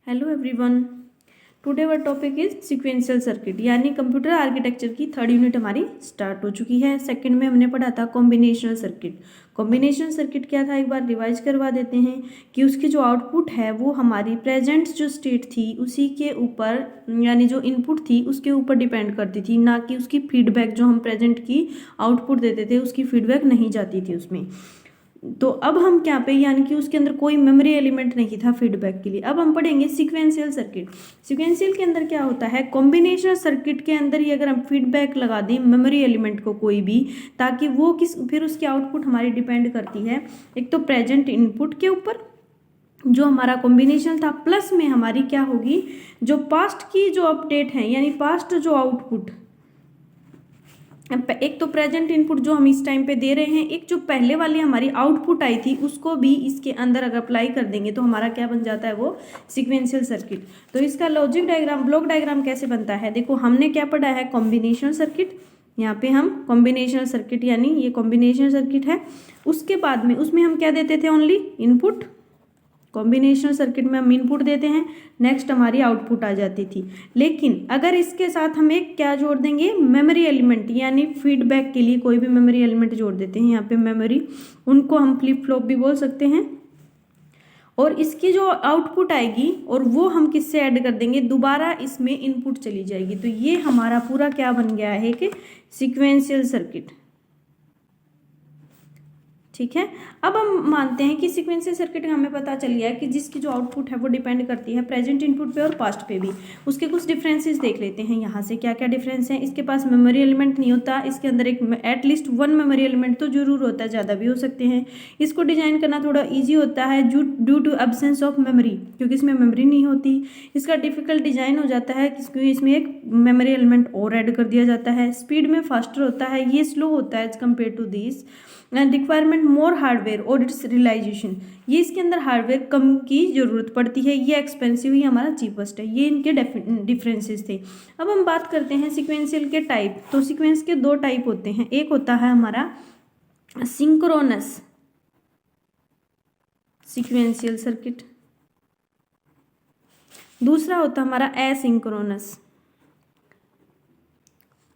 Hello everyone, today our topic is sequential circuit यानी computer architecture की third unit हमारी start हो चुकी है। सेकंड में हमने पढ़ा था कॉम्बिनेशनल सर्किट। कॉम्बिनेशनल सर्किट क्या था, एक बार रिवाइज करवा देते हैं कि उसकी जो आउटपुट है वो हमारी प्रेजेंट जो स्टेट थी उसी के ऊपर यानी जो इनपुट थी उसके ऊपर डिपेंड करती थी, ना कि उसकी फीडबैक जो हम प्रेजेंट की आउटपुट देते थे उसकी फीडबैक नहीं जाती थी उसमें। तो अब हम क्या पे यानी कि उसके अंदर कोई मेमोरी एलिमेंट नहीं था फीडबैक के लिए। अब हम पढ़ेंगे सीक्वेंशियल सर्किट। सीक्वेंशियल के अंदर क्या होता है, कॉम्बिनेशनल सर्किट के अंदर ही अगर हम फीडबैक लगा दें मेमोरी एलिमेंट को कोई भी, ताकि वो फिर उसकी आउटपुट हमारी डिपेंड करती है एक तो प्रेजेंट इनपुट के ऊपर जो हमारा कॉम्बिनेशन था, प्लस में हमारी क्या होगी जो पास्ट की जो अपडेट है यानी पास्ट जो आउटपुट, एक तो प्रेजेंट इनपुट जो हम इस टाइम पे दे रहे हैं, एक जो पहले वाली हमारी आउटपुट आई थी उसको भी इसके अंदर अगर अप्लाई कर देंगे तो हमारा क्या बन जाता है, वो सीक्वेंशियल सर्किट। तो इसका लॉजिक डायग्राम, ब्लॉक डायग्राम कैसे बनता है, देखो हमने क्या पढ़ा है, कॉम्बिनेशनल सर्किट। यहाँ पे हम कॉम्बिनेशनल सर्किट यानी ये कॉम्बिनेशनल सर्किट है। उसके बाद में उसमें हम क्या देते थे, ओनली इनपुट। कॉम्बिनेशनल सर्किट में हम इनपुट देते हैं, नेक्स्ट हमारी आउटपुट आ जाती थी। लेकिन अगर इसके साथ हम एक क्या जोड़ देंगे, मेमोरी एलिमेंट यानी फीडबैक के लिए कोई भी मेमोरी एलिमेंट जोड़ देते हैं यहाँ पे मेमोरी, उनको हम फ्लिप फ्लॉप भी बोल सकते हैं। और इसकी जो आउटपुट आएगी और वो हम किससे ऐड कर देंगे, दोबारा इसमें इनपुट चली जाएगी। तो ये हमारा पूरा क्या बन गया है कि सीक्वेंशियल सर्किट। ठीक है, अब हम मानते हैं कि सीक्वेंशियल सर्किट हमें पता चल गया है कि जिसकी जो आउटपुट है वो डिपेंड करती है प्रेजेंट इनपुट पे और पास्ट पे भी। उसके कुछ डिफरेंसेस देख लेते हैं यहाँ से, क्या क्या डिफरेंस हैं। इसके पास मेमोरी एलिमेंट नहीं होता, इसके अंदर एक एटलीस्ट वन मेमोरी एलिमेंट तो जरूर होता है, ज़्यादा भी हो सकते हैं। इसको डिजाइन करना थोड़ा ईजी होता है due to absence of memory, क्योंकि इसमें मेमोरी नहीं होती। इसका डिफिकल्ट डिजाइन हो जाता है क्योंकि इसमें एक मेमोरी एलिमेंट और ऐड कर दिया जाता है। स्पीड में फास्टर होता है, ये स्लो होता है as compare to this. Requirement more hardware और इट्स रियलाइजेशन, ये इसके अंदर हार्डवेयर कम की जरूरत पड़ती है, ये एक्सपेंसिव ही हमारा चीपेस्ट है। ये इनके डिफरेंसेस थे। अब हम बात करते हैं सीक्वेंशियल के टाइप। तो सीक्वेंस के दो टाइप होते हैं, एक होता है हमारा सिंक्रोनस सीक्वेंशियल सर्किट, दूसरा होता है हमारा एसिंक्रोनस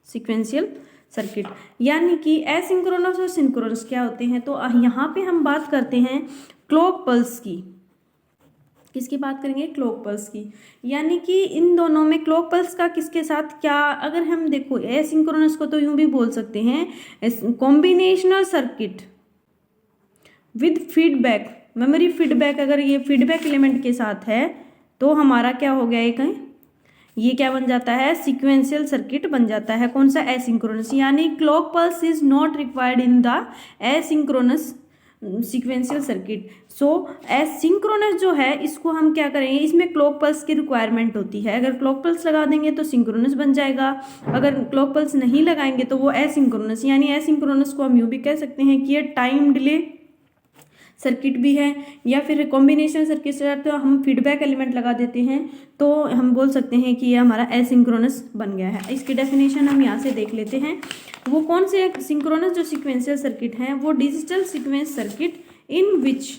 सीक्वेंशियल सर्किट। यानी कि एसिंक्रोनस और सिंक्रोनस क्या होते हैं, तो यहाँ पे हम बात करते हैं क्लॉक पल्स की। किसकी बात करेंगे, क्लॉक पल्स की। यानी कि इन दोनों में क्लॉक पल्स का किसके साथ क्या, अगर हम देखो एसिंक्रोनस को तो यूं भी बोल सकते हैं combinational circuit with feedback, memory feedback. अगर ये फीडबैक एलिमेंट के साथ है तो हमारा क्या हो गया, एक ये क्या बन जाता है, सीक्वेंशियल सर्किट बन जाता है। कौन सा, एसिंक्रोनस। यानी clock pulse is not required in the asynchronous sequential circuit. So asynchronous जो है इसको हम क्या करेंगे, इसमें क्लॉक पल्स की रिक्वायरमेंट होती है। अगर क्लॉक पल्स लगा देंगे तो सिंक्रोनस बन जाएगा, अगर क्लॉक पल्स नहीं लगाएंगे तो वो एसिंक्रोनस। यानी एसिंक्रोनस को हम यूँ भी कह सकते हैं कि ये टाइम डिले सर्किट भी है, या फिर कॉम्बिनेशन सर्किट से तो हम फीडबैक एलिमेंट लगा देते हैं तो हम बोल सकते हैं कि ये हमारा एसिंक्रोनस बन गया है। इसकी डेफिनेशन हम यहाँ से देख लेते हैं। वो कौन से सिंक्रोनस जो सीक्वेंशियल सर्किट है, वो digital sequence circuit in which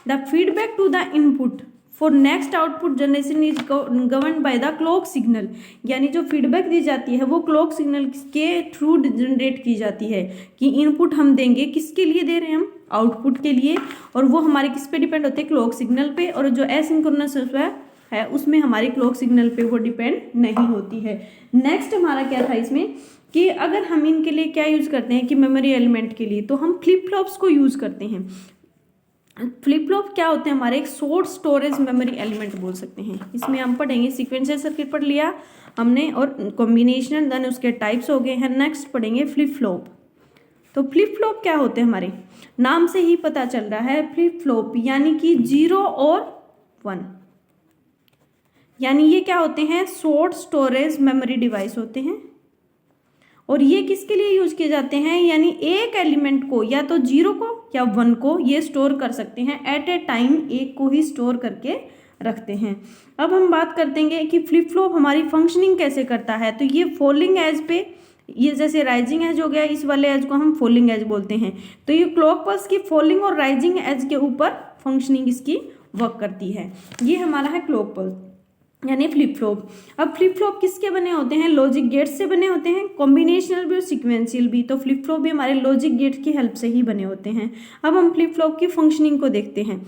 the feedback to the input for next output generation is govern by the clock signal. यानी जो फीडबैक दी जाती है वो क्लॉक सिग्नल के थ्रू जनरेट की जाती है कि इनपुट हम देंगे, किसके लिए दे रहे हैं हम, आउटपुट के लिए, और वो हमारे किस पे डिपेंड होते हैं, क्लॉक सिग्नल पे। और जो एसिंक्रोनस है उसमें हमारे क्लॉक सिग्नल पे वो डिपेंड नहीं होती है। नेक्स्ट हमारा क्या था इसमें कि अगर हम इनके लिए क्या यूज करते हैं कि मेमोरी एलिमेंट के लिए, तो हम फ्लिप फ्लॉप्स को यूज करते हैं। फ्लिप फ्लॉप क्या होते हैं, हमारे एक शॉर्ट स्टोरेज मेमोरी एलिमेंट बोल सकते हैं। इसमें हम पढ़ेंगे सीक्वेंशियल सर्किट पढ़ लिया हमने और कॉम्बिनेशनल, देन उसके टाइप्स हो गए हैं। नेक्स्ट पढ़ेंगे फ्लिप फ्लॉप। तो फ्लिप फ्लॉप क्या होते हैं, हमारे नाम से ही पता चल रहा है फ्लिप फ्लॉप यानी कि 0 और 1। यानी ये क्या होते हैं, शॉर्ट स्टोरेज मेमोरी डिवाइस होते हैं। और ये किसके लिए यूज किए जाते हैं, यानी एक एलिमेंट को या तो 0 को या 1 को ये स्टोर कर सकते हैं एट ए टाइम, एक को ही स्टोर करके रखते हैं। अब हम बात करते हैं कि फ्लिप फ्लॉप हमारी फंक्शनिंग कैसे करता है। तो ये फॉलिंग एज पे, ये जैसे राइजिंग एज हो गया, इस वाले एज को हम फॉलिंग एज बोलते हैं। तो ये क्लॉक पल्स की फॉलिंग और राइजिंग एज के ऊपर फंक्शनिंग इसकी वर्क करती है। ये हमारा है क्लॉक पल्स। यानी फ्लिप फ्लॉप। अब फ्लिप फ्लॉप किसके बने होते हैं? लॉजिक गेट से बने होते हैं, कॉम्बिनेशनल भी और सिक्वेंशियल भी। तो फ्लिप फ्लॉप भी हमारे लॉजिक गेट की हेल्प से ही बने होते हैं। अब हम फ्लिप फ्लॉप की फंक्शनिंग को देखते हैं,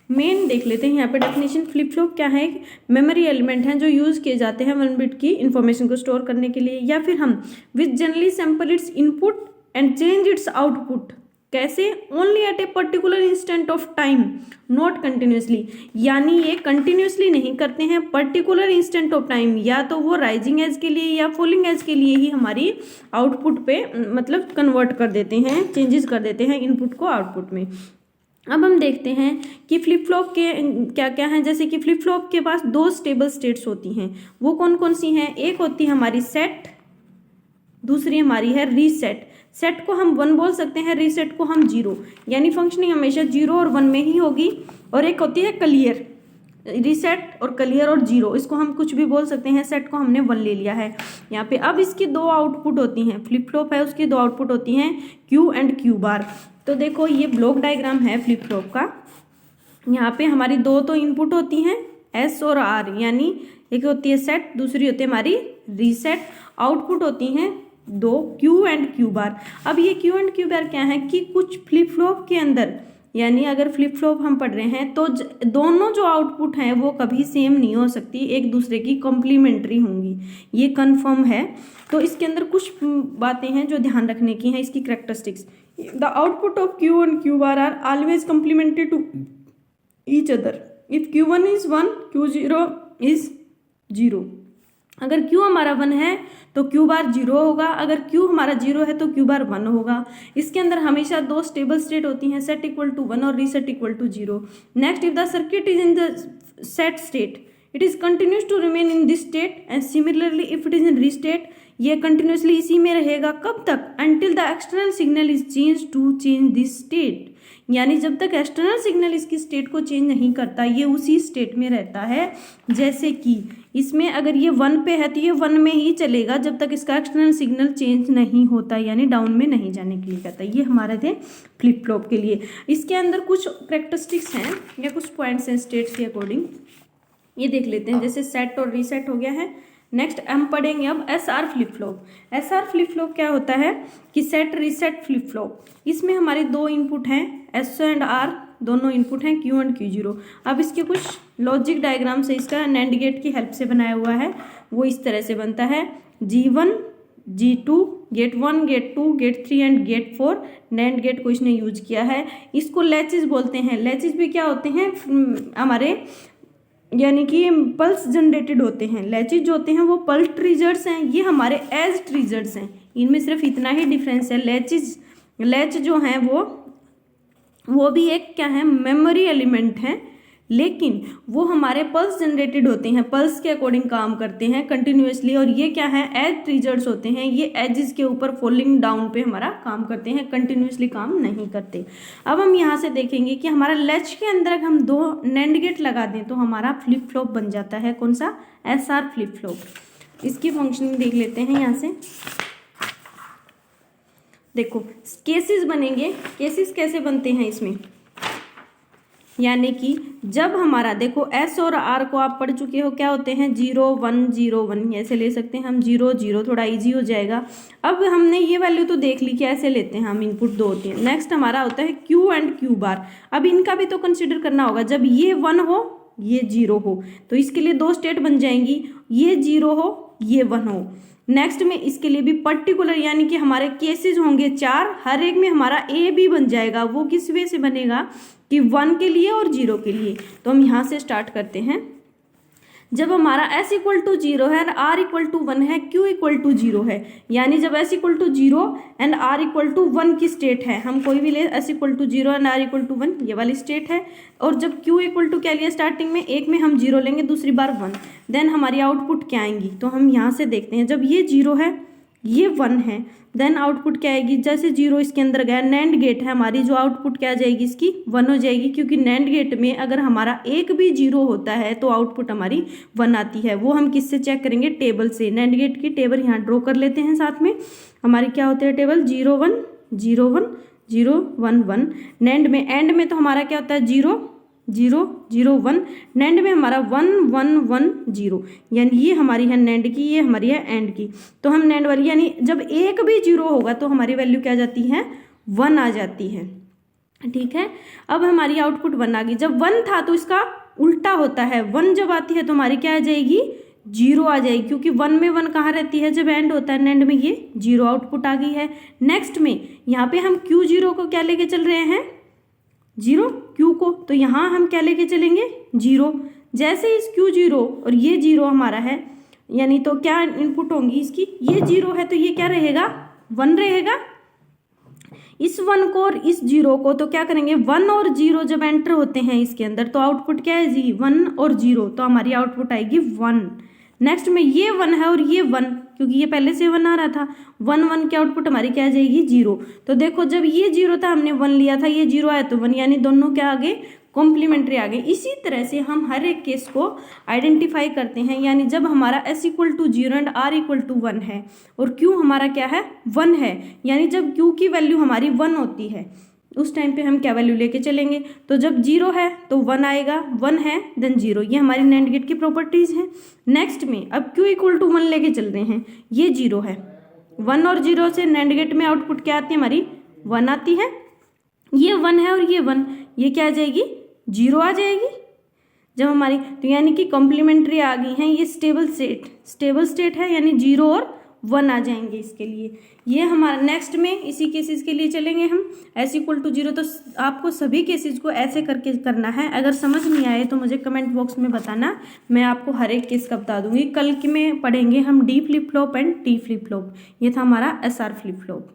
मेन देख लेते हैं यहाँ पे डेफिनेशन। फ्लिप फ्लॉप क्या है? मेमोरी एलिमेंट हैं जो यूज किए जाते हैं 1 बिट की इंफॉर्मेशन को स्टोर करने के लिए, या फिर हम which generally sample its input and change its output. कैसे? Only at a particular instant of time, not continuously. यानी ये कंटिन्यूसली नहीं करते हैं, पर्टिकुलर इंस्टेंट ऑफ टाइम, या तो वो राइजिंग एज के लिए या फॉलिंग एज के लिए ही हमारी आउटपुट पे मतलब कन्वर्ट कर देते हैं, चेंजेस कर देते हैं इनपुट को आउटपुट में। अब हम देखते हैं कि फ्लिप फ्लॉप के क्या क्या हैं। जैसे कि फ्लिप फ्लॉप के पास 2 स्टेबल स्टेट्स होती हैं, वो कौन कौन सी हैं? एक होती है हमारी सेट, दूसरी हमारी है रीसेट। सेट को हम 1 बोल सकते हैं, रीसेट को हम 0, यानी फंक्शनिंग हमेशा 0 और 1 में ही होगी। और एक होती है क्लियर। रीसेट और क्लियर और 0 इसको हम कुछ भी बोल सकते हैं। सेट को हमने 1 ले लिया है यहाँ पे। अब इसकी 2 आउटपुट होती हैं, फ्लिप फ्लॉप है उसकी 2 आउटपुट होती हैं, क्यू एंड क्यू बार। तो देखो ये ब्लॉक डायग्राम है फ्लिप फ्लॉप का। यहाँ पे हमारी 2 तो इनपुट होती हैं एस और आर, यानी एक होती है सेट, दूसरी होती है हमारी रीसेट। आउटपुट होती हैं 2 क्यू एंड क्यू बार। अब ये क्यू एंड क्यू बार क्या है कि कुछ फ्लिप फ्लॉप के अंदर, यानी अगर फ्लिप फ्लॉप हम पढ़ रहे हैं तो दोनों जो आउटपुट हैं वो कभी सेम नहीं हो सकती, एक दूसरे की कॉम्प्लीमेंट्री होंगी, ये कंफर्म है। तो इसके अंदर कुछ बातें हैं जो ध्यान रखने की हैं, इसकी characteristics. The output of Q and Q bar are always complementary to each other. If Q1 is 1, Q0 is 0। अगर Q हमारा 1 है तो Q बार 0 होगा, अगर Q हमारा 0 है तो Q बार 1 होगा। इसके अंदर हमेशा 2 स्टेबल स्टेट होती हैं, सेट इक्वल टू 1 और reset equal to 0। Next, if the circuit is in the set state it is continuous to remain in this state, and similarly if it is in restate ये कंटिन्यूसली इसी में रहेगा। कब तक? Until the external signal is change to change this state, यानी जब तक एक्सटर्नल सिग्नल इसकी स्टेट को चेंज नहीं करता ये उसी स्टेट में रहता है। जैसे कि इसमें अगर ये 1 पे है तो ये 1 में ही चलेगा जब तक इसका एक्सटर्नल सिग्नल चेंज नहीं होता, यानी डाउन में नहीं जाने के लिए कहता है। ये हमारे थे फ्लिप फ्लॉप के लिए। इसके अंदर कुछ कैरेक्टरिस्टिक्स हैं या कुछ पॉइंट्स हैं स्टेट्स के अकॉर्डिंग, ये देख लेते हैं। जैसे सेट और रीसेट हो गया है। नेक्स्ट हम पढ़ेंगे अब SR flip flop. SR flip flop क्या होता है कि सेट रीसेट फ्लिप फ्लॉप। इसमें हमारे 2 इनपुट हैं, S एंड R दोनों इनपुट हैं, Q एंड Q0। अब इसके कुछ लॉजिक डायग्राम से इसका नैंड गेट की हेल्प से बनाया हुआ है, वो इस तरह से बनता है। G1 G2 gate 1 gate 2 gate 3 and gate 4 NAND gate को इसने यूज किया है। इसको लैचेस बोलते हैं। लैचेस भी क्या होते हैं हमारे, यानी कि पल्स जनरेटेड होते हैं। लैचेज जो होते हैं वो पल्स ट्रिगर्स हैं, ये हमारे एज ट्रिगर्स हैं। इनमें सिर्फ इतना ही डिफरेंस है। लैच जो हैं वो भी एक क्या है, मेमोरी एलिमेंट है, लेकिन वो हमारे पल्स जनरेटेड होते हैं, पल्स के अकॉर्डिंग काम करते हैं कंटिन्यूसली। और ये क्या है, एज ट्रिगर्स होते हैं, ये एजेस के ऊपर फॉलिंग डाउन पे हमारा काम करते हैं, कंटिन्यूसली काम नहीं करते। अब हम यहाँ से देखेंगे कि हमारा लैच के अंदर हम 2 नैंड गेट लगा दें तो हमारा फ्लिप फ्लॉप बन जाता है। कौन सा? SR flip flop. इसकी फंक्शनिंग देख लेते हैं यहाँ से। देखो केसेस बनेंगे। केसेस कैसे बनते हैं इसमें, यानी कि जब हमारा देखो S और R को आप पढ़ चुके हो, क्या होते हैं 0 1 0 1, ऐसे ले सकते हैं हम 0 0, थोड़ा इजी हो जाएगा। अब हमने ये वैल्यू तो देख ली कि ऐसे लेते हैं हम, इनपुट 2 होते हैं। नेक्स्ट हमारा होता है Q एंड Q बार। अब इनका भी तो कंसिडर करना होगा, जब ये 1 हो ये 0 हो तो इसके लिए 2 स्टेट बन जाएंगी, ये 0 हो ये 1 हो। नेक्स्ट में इसके लिए भी पर्टिकुलर, यानी कि हमारे केसेस होंगे 4, हर एक में हमारा A भी बन जाएगा। वो किस वे से बनेगा कि 1 के लिए और 0 के लिए। तो हम यहाँ से स्टार्ट करते हैं। जब हमारा S इक्वल टू 0 है, R इक्वल टू 1 है, Q इक्वल टू 0 है, यानी जब S equal to 0 and R equal to 1 की स्टेट है, हम कोई भी ले, S equal to 0 and R equal to 1 ये वाली स्टेट है। और जब Q इक्वल टू क्या लिया स्टार्टिंग में, एक में हम 0 लेंगे, दूसरी बार 1, देन हमारी आउटपुट क्या आएंगी। तो हम यहाँ से देखते हैं, जब ये 0 है ये 1 है, देन आउटपुट क्या आएगी, जैसे 0 इसके अंदर गया, नैंड गेट है हमारी, जो आउटपुट क्या आ जाएगी इसकी 1 हो जाएगी, क्योंकि नैंड गेट में अगर हमारा एक भी 0 होता है तो आउटपुट हमारी 1 आती है। वो हम किससे चेक करेंगे, टेबल से। नैंड गेट की टेबल यहाँ ड्रॉ कर लेते हैं साथ में। हमारी क्या होते हैं टेबल, 0 1 0 1 0 1 1। नैंड में, एंड में तो हमारा क्या होता है 0 0 0 1, नैंड में हमारा 1 1 1 0, यानी ये हमारी है नैंड की, ये हमारी है एंड की। तो हम नैंड वाली यानी जब एक भी 0 होगा तो हमारी वैल्यू क्या आ जाती है, 1 आ जाती है। ठीक है, अब हमारी आउटपुट 1 आ गई। जब 1 था तो इसका उल्टा होता है, 1 जब आती है तो हमारी क्या आ जाएगी, 0 आ जाएगी, क्योंकि 1 में 1 कहाँ रहती है, जब एंड होता है नैंड में, ये 0 आउटपुट आ गई है। नेक्स्ट में यहाँ पे हम Q0 को क्या लेके चल रहे हैं, 0 Q को, तो यहाँ हम क्या लेके चलेंगे, 0। जैसे इस Q0 और ये 0 हमारा है, यानी तो क्या इनपुट होंगी इसकी, ये 0 है तो ये क्या रहेगा, 1 रहेगा। इस 1 को और इस 0 को तो क्या करेंगे, 1 और 0 जब एंटर होते हैं इसके अंदर तो आउटपुट क्या है जी, 1 और 0, तो हमारी आउटपुट आएगी 1। नेक्स्ट में ये 1 है और ये 1, क्योंकि ये पहले से 1 आ रहा था, 1 1 की आउटपुट हमारी क्या आ जाएगी, 0। तो देखो जब ये 0 था हमने 1 लिया था, ये 0 आया तो 1, यानी दोनों क्या आ गए, कॉम्प्लीमेंट्री आ गए। इसी तरह से हम हर एक केस को आइडेंटिफाई करते हैं, यानी जब हमारा S = 0 एंड R = 1 है और Q हमारा क्या है, 1 है, यानी जब Q की वैल्यू हमारी 1 होती है उस टाइम पे हम क्या वैल्यू लेके चलेंगे, तो जब 0 है तो 1 आएगा, 1 है देन 0, ये हमारी नैंड गेट की प्रॉपर्टीज हैं। नेक्स्ट में अब Q = 1 लेके चल रहे हैं, ये 0 है, 1 और 0 से नैंड गेट में आउटपुट क्या आती है हमारी, 1 आती है। ये 1 है और ये 1, ये क्या आ जाएगी, 0 आ जाएगी जब हमारी, तो यानी कि कॉम्प्लीमेंट्री आ गई हैं। ये स्टेबल स्टेट है, यानी 0 और 1 आ जाएंगे इसके लिए। ये हमारा नेक्स्ट में इसी केसेस के लिए चलेंगे हम, S = 0, तो आपको सभी केसेस को ऐसे करके करना है। अगर समझ नहीं आए तो मुझे कमेंट बॉक्स में बताना, मैं आपको हर एक केस का बता दूंगी। कल के में पढ़ेंगे हम D flip flop and T flip flop, ये था हमारा SR फ्लिप फ्लॉप।